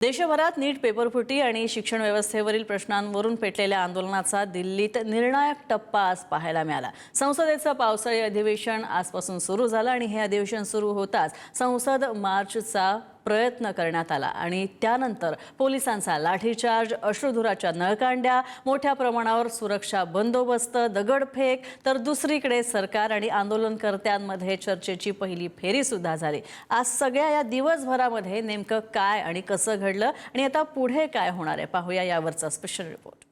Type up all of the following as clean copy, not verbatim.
देशभरात नीट पेपरफुटी आणि शिक्षण व्यवस्थेवरील प्रश्नांवरून पेटलेल्या आंदोलनाचा दिल्लीत निर्णायक टप्पा आज पाहायला मिळाला। संसदेचं पावसाळी अधिवेशन आजपासून सुरू झालं आणि हे अधिवेशन सुरू होताच संसद मार्चचा प्रयत्न करण्यात आला आणि त्यानंतर पोलिसांचा लाठीचार्ज, अश्रुधुराच्या नळकांड्या, मोठ्या प्रमाणावर सुरक्षा बंदोबस्त, दगडफेक, तर दुसरीकडे सरकार आणि आंदोलनकर्त्यांमध्ये चर्चेची पहिली फेरी सुद्धा झाली। आज सगळ्या या दिवसभरामध्ये नेमकं काय आणि कसं घडलं आणि आता पुढे काय होणार आहे पाहूया यावरचा स्पेशल रिपोर्ट।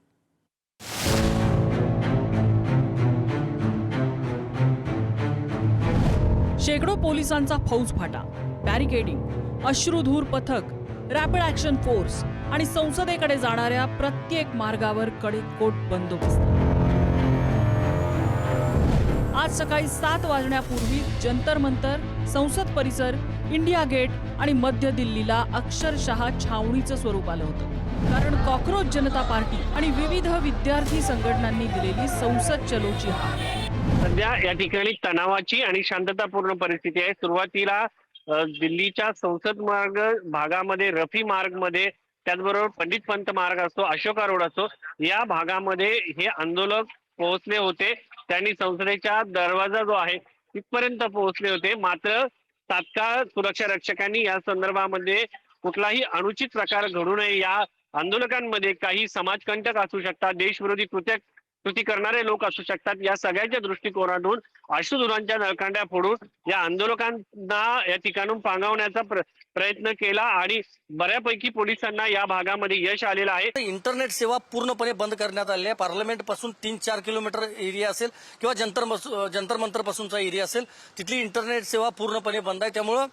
शेकडो पोलिसांचा फौजफाटा, बॅरिकेडिंग, अश्रुधूर पथक, रॅपिड ॲक्शन फोर्स आणि संसदेकडे जाणाऱ्या प्रत्येक मार्गावर कडेकोट बंदोबस्त। आज सकाळी 7 वाजण्यापूर्वी जंतर मंतर, संसद परिसर, इंडिया गेट आणि मध्य दिल्लीला अक्षरशः छावणीचं स्वरूप आलं होतं। कारण कॉकरोच जनता पार्टी आणि विविध विद्यार्थी संघटनांनी दिलेली संसद चलोची हाक। सध्या या ठिकाणी तणावाची आणि शांततापूर्ण परिस्थिती आहे। सुरुवातीला दिल्लीच्या संसद मार्ग भागामध्ये, रफी मार्ग मध्ये, त्याचबरोबर पंडित पंत मार्ग असतो, अशोका रोड असतो, या भागामध्ये हे आंदोलक पोहोचले होते। त्यांनी संसदेचा दरवाजा जो आहे तिथपर्यंत पोहोचले होते। मात्र तात्काळ सुरक्षा रक्षकांनी या संदर्भामध्ये कुठलाही अनुचित प्रकार घडू नये, या आंदोलकांमध्ये काही समाजकंटक असू शकतात, देशविरोधी कृती करणारे लोक असू शकतात, या सगळ्याच्या दृष्टिकोनातून अश्रुधुरांच्या नळकांड्या फोडून या आंदोलकांना या ठिकाणून पांगवण्याचा प्रयत्न केला आणि बऱ्यापैकी पोलिसांना या भागामध्ये यश आलेलं आहे। इंटरनेट सेवा पूर्णपणे बंद करण्यात आली आहे। पार्लमेंट पासून 3-4 किलोमीटर एरिया असेल किंवा जंतर मंतर पासूनचा एरिया असेल, तिथली इंटरनेट सेवा पूर्णपणे बंद आहे। त्यामुळे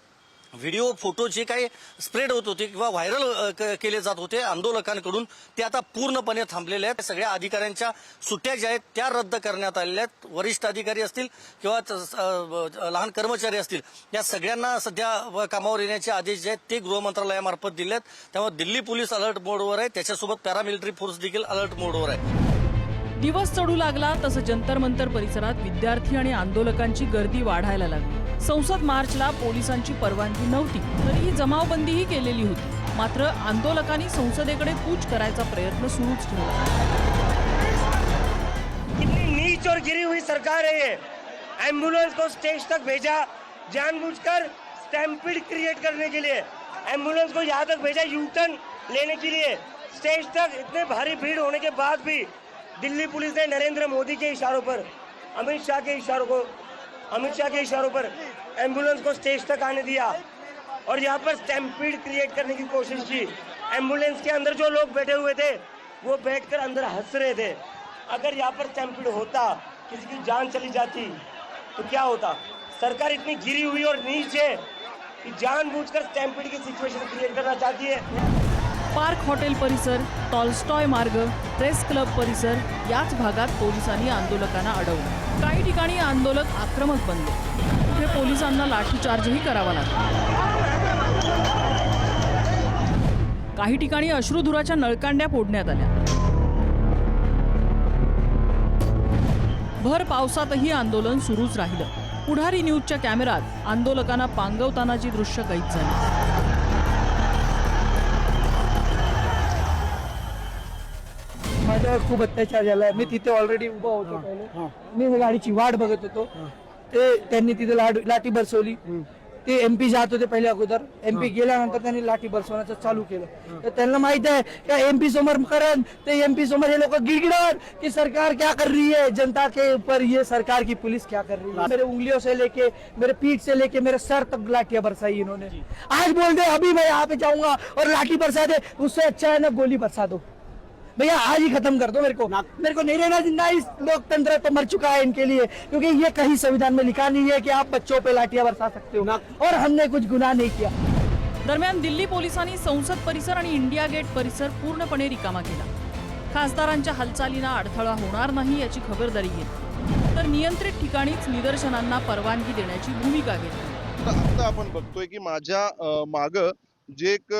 व्हिडिओ, फोटो जे काही स्प्रेड होत होते किंवा व्हायरल केले जात होते आंदोलकांकडून, ते आता पूर्णपणे थांबलेले आहेत। सगळ्या अधिकाऱ्यांच्या सुट्ट्या ज्या आहेत त्या रद्द करण्यात आलेल्या आहेत। वरिष्ठ अधिकारी असतील किंवा लहान कर्मचारी असतील, या सगळ्यांना सध्या कामावर येण्याचे आदेश जे आहेत ते गृह मंत्रालयामार्फत दिले आहेत। त्यामुळे दिल्ली पोलीस अलर्ट मोडवर आहे, त्याच्यासोबत पॅरामिलिटरी फोर्स देखील अलर्ट मोडवर आहे। दिवस चढू लागला तसं जंतर मंतर परिसरात विद्यार्थी आणि आंदोलकांची गर्दी वाढायला लागली। संसद मार्चला पोलिसांची परवानगी नव्हती, तरीही जमावबंदीही केलेली होती। मात्र आंदोलकांनी संसदेकडे कूच करायचा प्रयत्न सुरूच ठेवला। कितनी नीच और गिरी हुई सरकार है ये। एम्बुलेंस को स्टेज तक भेजा जानबूझकर स्टैम्पीड क्रिएट करने के लिए, एम्बुलेंस को यहाँ तक भेजा यू टर्न लेने के लिए। स्टेज तक इतने भारी भीड़ होने के बाद भी दिल्ली पुलिस ने नरेंद्र मोदी के इशारों पर, अमित शाह के इशारों पर एम्बुलेंस को स्टेज तक आने दिया और यहाँ पर स्टैम्पीड क्रिएट करने की कोशिश की। एम्बुलेंस के अंदर जो लोग बैठे हुए थे वो बैठकर अंदर हंस रहे थे। अगर यहाँ पर स्टैम्पीड होता, किसी की जान चली जाती तो क्या होता। सरकार इतनी गिरी हुई और नीच है कि जानबूझकर स्टैम्पीड की सिचुएशन क्रिएट करना चाहती है। पार्क हॉटेल परिसर, टॉलस्टॉय मार्ग, प्रेस क्लब परिसर याच भागात पोलिसांनी आंदोलकांना अडवलं। काही ठिकाणी आंदोलक आक्रमक बनले, कुठे पोलिसांना लाठीचार्जही करावा लागला। काही ठिकाणी अश्रुधुराच्या नळकांड्या फोडण्यात आल्या। भर पावसातही आंदोलन सुरूच राहिलं। पुढारी न्यूजच्या कॅमेरात आंदोलकांना पांगवतानाची दृश्य कैद झाली। माझ्यावर खूप अत्याचार झाला। मी तिथे ऑलरेडी उभा होतो पहिले, मी गाडीची वाट बघत होतो, ते त्यांनी तिथे लाठी बरसवली। ते एमपी जात होते पहिले अगोदर, एमपी गेल्यानंतर त्यांनी लाठी बरसवण्याचं चालू केलं। तर त्यांना माहित आहे की एमपी समोर करण, ते एमपी समोर हे लोक गिड़गिड़ान कि सरकार क्या कर रही है, जनता के ऊपर ये सरकार की पुलिस क्या कर रही है। मेरे उंगलियों से लेके, मेरे पीठ से लेके मेरे सर तक लाठियां बरसाई इन्होंने। आज बोल दे अभी मैं यहाँ पे जाऊंगा और लाठी बरसा दे, उससे अच्छा है ना गोली बरसा दो भैया, आज ही खत्म कर दो। मेरे को नहीं रहना जिंदा। इस लोकतंत्र तो मर चुका है इनके लिए, क्योंकि ये कहीं संविधान में लिखा नहीं है कि आप बच्चों पे लाठियां बरसा सकते हो, और हमने कुछ गुनाह नहीं किया। दरम्यान दिल्ली पोलिसांनी संसद परिसर आणि इंडिया गेट परिसर पूर्णपणे रिकामा केला। खासदारांच्या हालचालींना अडथळा होणार नाही याची खबरदारी घेतली, तर नियंत्रित ठिकाणीच निदर्शनांना परवानगी देण्याची भूमिका घेतली। आता आपण बघतोय की माझ्या माग जे एक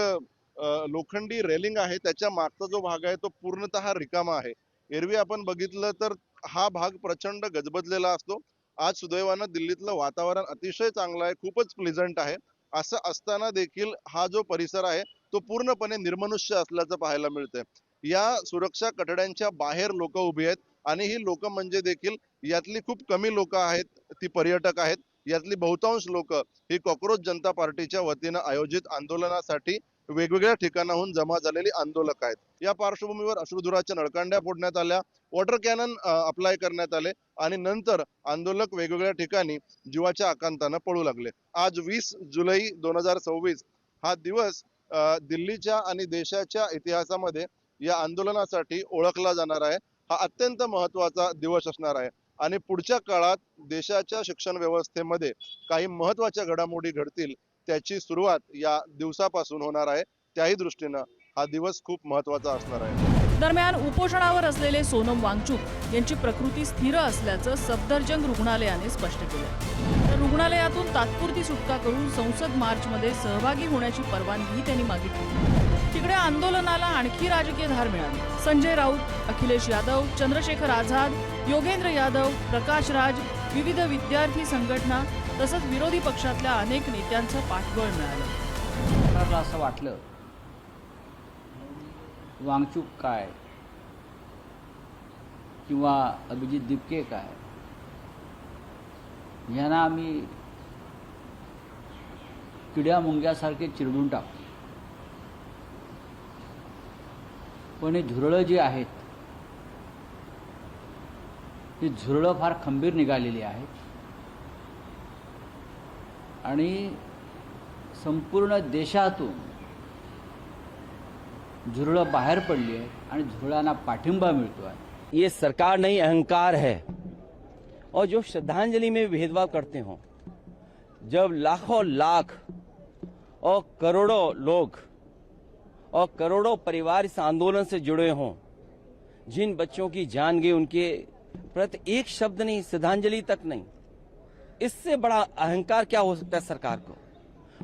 लोखंडी रेलिंग आहे, त्याच्या मागचा जो भाग आहे तो पूर्णतः रिकामा आहे। एरवी आपण बघितलं तर हा भाग प्रचंड गजबजलेला असतो। आज सुदैवानं दिल्लीतलं वातावरण अतिशय चांगलं आहे, खूपच प्लेझंट आहे। असं असताना देखील हा जो परिसर आहे तो पूर्णपणे निर्मनुष्य असल्याचं पाहायला मिळतंय. या सुरक्षा कठड्यांच्या बाहेर लोक उभी आहेत आणि ही लोक म्हणजे देखील यातली खूप कमी लोक आहेत, ती पर्यटक आहेत. यातली बहुतांश लोक ही कॉक्रोच जनता पार्टीच्या वतीनं आयोजित आंदोलनासाठी वेगवेगळ्या ठिकाणाहून जमा झालेली आंदोलक आहेत. या पार्श्वभूमीवर अश्रुधुराच्या नळकांड्या फोडण्यात आल्या, वॉटर कॅनन अप्लाय करण्यात आले आणि नंतर आंदोलक वेगवेगळ्या ठिकाणी जीवाच्या आकांतानं पळू लागले. आज 20 जुलै 2026 हा दिवस दिल्लीच्या आणि देशाच्या इतिहासामध्ये या आंदोलनासाठी ओळखला जाणार आहे. हा अत्यंत महत्वाचा दिवस असणार आहे आणि पुढच्या काळात देशाच्या शिक्षण व्यवस्थेमध्ये काही महत्वाच्या घडामोडी घडतील त्याची सुरुवात या दिवसापासून होणार आहे. त्याही दृष्टीनं हा दिवस खूप महत्वाचा असणार आहे. दरम्यान उपोषणावर असलेले सोनम वांगचुक यांची प्रकृती स्थिर असल्याचं सफदरजंग रुग्णालयाने स्पष्ट केलं. तर रुग्णालयातून तात्पुरती सुटका करून संसद मार्चमध्ये सहभागी होण्याची परवानगी त्यांनी मागितली. तिकडे आंदोलनाला आणखी राजकीय धार मिळाली. संजय राऊत, अखिलेश यादव, चंद्रशेखर आझाद, योगेंद्र यादव, प्रकाश राज, विविध विद्यार्थी संघटना तसंच विरोधी पक्षातल्या अनेक नेत्यांचं पाठबळ मिळालं. सरकारला असं वाटलं वांगचूक काय किंवा अभिजित दिपके काय यांना आम्ही किड्या मुंग्यासारखे चिरडून टाकतो. पण हे झुरळं जी आहेत ती झुरळं फार खंबीर निघालेली आहेत आणि संपूर्ण देशातून झुरळं बाहेर पडली आहेत आणि झुरळांना पाठिंबा मिळतो आहे. ये सरकार नहीं अहंकार है. और जो श्रद्धांजलि में भेदभाव करते हों, जब लाखों लाख और करोड़ों लोग और करोड़ों परिवार इस आंदोलन से जुड़े हों, जिन बच्चों की जान गई उनके प्रति एक शब्द नहीं, श्रद्धांजलि तक नहीं, इससे बड़ा अहंकार क्या हो सकता है सरकार को.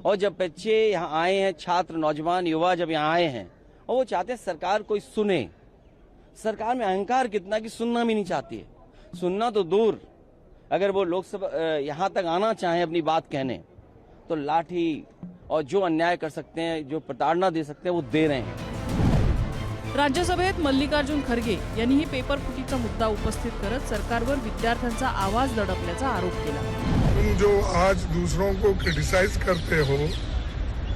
और जब बच्चे यहाँ आए हैं, छात्र नौजवान युवा जब यहाँ आए हैं और वो चाहते हैं सरकार कोई सुने. सरकार में अहंकार कितना कि सुनना भी नहीं चाहती है. सुनना तो दूर, अगर वो लोकसभा यहाँ तक आना चाहें अपनी बात कहने तो लाठी और जो अन्याय कर सकते हैं, जो प्रताड़ना दे सकते हैं वो दे रहे हैं. राज्यसभेत मल्लिकार्जुन खरगे यांनीही पेपर फुटीचा मुद्दा उपस्थित करत सरकारवर विद्यार्थ्यांचा आवाज दडपल्याचा आरोप केला. तुम जो आज दूसरों को क्रिटिसाइज करते हो,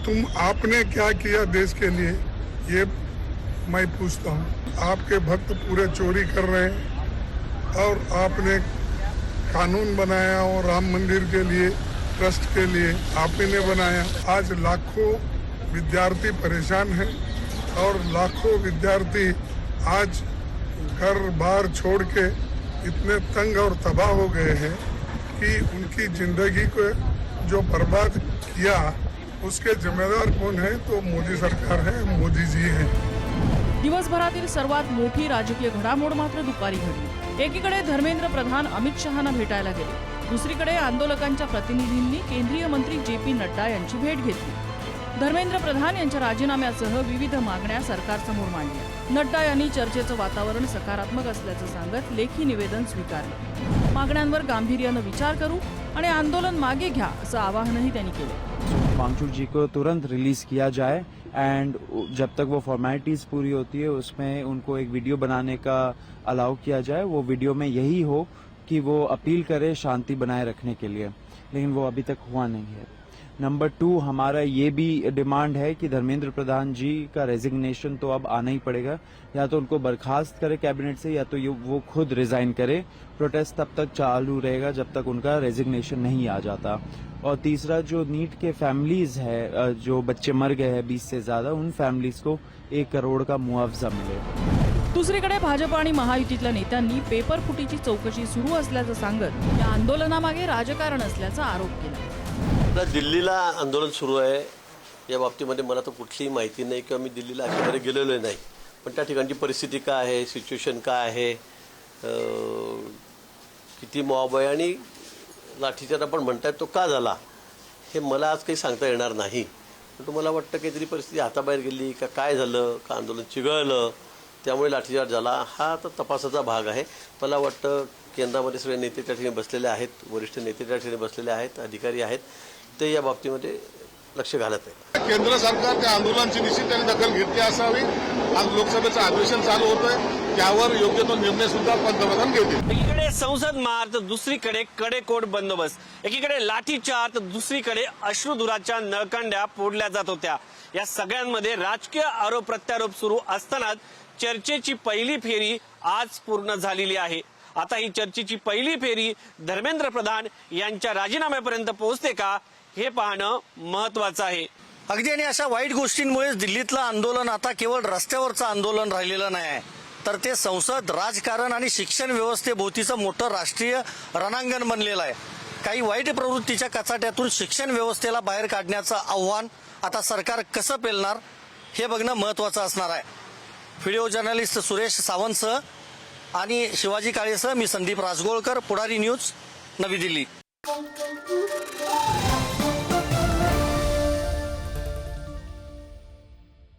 तुम आपने क्या किया देश के लिए, ये मैं पूछता हूँ. आपके भक्त पूरे चोरी कर रहे हैं और आपने कानून बनाया और राम मंदिर के लिए ट्रस्ट के लिए आप ही ने बनाया. आज लाखों विद्यार्थी परेशान हैं और लाखों विद्यार्थी आज घर बार छोड़ के इतने तंग और तबाह हो गए हैं कि उनकी जिंदगी को जो बर्बाद किया उसके जिम्मेदार कौन है? तो मोदी सरकार है, मोदी जी है. दिवसभरातील सर्वात मोठी राजकीय घडामोड मात्र दुपारी घडली. एकीकडे धर्मेंद्र प्रधान अमित शहांना भेटायला गेले, दुसरीकडे आंदोलकांच्या प्रतिनिधींनी केंद्रीय मंत्री जे.पी. नड्डा यांची भेट घेतली. धर्मेंद्र प्रधान यांच्या राजीनाम्यासह विविध मागण्या सरकारसमोर मांडल्या. नड्डा यांनी चर्चेचं वातावरण सकारात्मक असल्याचं सांगत लेखी निवेदन स्वीकारलं. मागण्यांवर गांभीर्यानं विचार करू आणि आंदोलन मागे घ्या असं आवाहनही त्यांनी केलं. वांगचुक जी को तुरंत रिलीज किया जाए एंड जब तक वो फॉर्मेलिटीज पूरी होती है उसमें उनको एक वीडियो बनाने का अलाउ किया जाए. वो वीडियो में यही हो कि वो अपील करे शांति बनाए रखने के लिए, लेकिन वो अभी तक हुआ नहीं है. नंबर 2, हमारा ये भी डिमांड है कि धर्मेंद्र प्रधान जी का रेजिग्नेशन तो अब आना ही पड़ेगा. या तो उनको बर्खास्त करे कैबिनेट से या तो वो खुद रिजाइन करे. प्रोटेस्ट तब तक चालू रहेगा जब तक उनका रेजिग्नेशन नहीं आ जाता. और तीसरा, जो नीट के फैमिलीज है, जो बच्चे मर गए हैं 20 से ज्यादा, उन फैमिलीज को 1 करोड़ का मुआवजा मिले. दुसरीकडे भाजप आणि महायुतीतल्या नेत्यांनी पेपर फुटीची चौकशी सुरू असल्याचं सांगत या आंदोलनामागे राजकारण असल्याचा आरोप केला. दिल्लीला आंदोलन सुरू आहे या बाबतीमध्ये मला तर कुठलीही माहिती नाही किंवा मी दिल्लीला अशाकडे गेलेलो नाही. पण त्या ठिकाणची परिस्थिती काय आहे, सिच्युएशन काय आहे, किती मॉब आहे आणि लाठीचार्ज आपण म्हणतायत तो का झाला हे मला आज काही सांगता येणार नाही. पण तुम्हाला वाटतं काहीतरी परिस्थिती हाताबाहेर गेली का, काय झालं का, आंदोलन चिघळलं त्यामुळे लाठीचार्ज झाला, हा तर तपासाचा भाग आहे. मला वाटतं केंद्रामध्ये सगळे नेते त्या ठिकाणी बसलेले आहेत, वरिष्ठ नेते त्या ठिकाणी बसलेले आहेत, अधिकारी आहेत, ते या बाबतीमध्ये लक्ष घालत आहे. केंद्र सरकार त्या आंदोलनाची निश्चितपणे दखल घेतली असावी. आज लोकसभेचं अधिवेशन चालू होतंय, त्यावर योग्य तो निर्णय सुद्धा पंतप्रधान घेतील. एकीकडे संसद मार तर दुसरीकडे कडेकोट बंदोबस्त, एकीकडे लाठीचार तर दुसरीकडे अश्रुधुराच्या नळकांड्या फोडल्या जात होत्या. या सगळ्यांमध्ये राजकीय आरोप प्रत्यारोप सुरू असतानाच चर्चेची पहिली फेरी आज पूर्ण झालेली आहे. आता ही चर्चेची पहिली फेरी धर्मेंद्र प्रधान यांच्या राजीनाम्यापर्यंत पोहोचते का हे पाहणं महत्वाचं आहे. अगदी आणि अशा वाईट गोष्टींमुळेच दिल्लीतलं आंदोलन आता केवळ रस्त्यावरचं आंदोलन राहिलेलं नाही आहे, तर ते संसद, राजकारण आणि शिक्षण व्यवस्थेभोवतीचं मोठं राष्ट्रीय रणांगण बनलेलं आहे. काही वाईट प्रवृत्तीच्या कचाट्यातून शिक्षण व्यवस्थेला बाहेर काढण्याचं आव्हान आता सरकार कसं पेलणार हे बघणं महत्वाचं असणार आहे. व्हिडिओ जर्नलिस्ट सुरेश सावंतसह आणि शिवाजी काळेसह मी संदीप राजगोळकर, पुढारी न्यूज, नवी दिल्ली.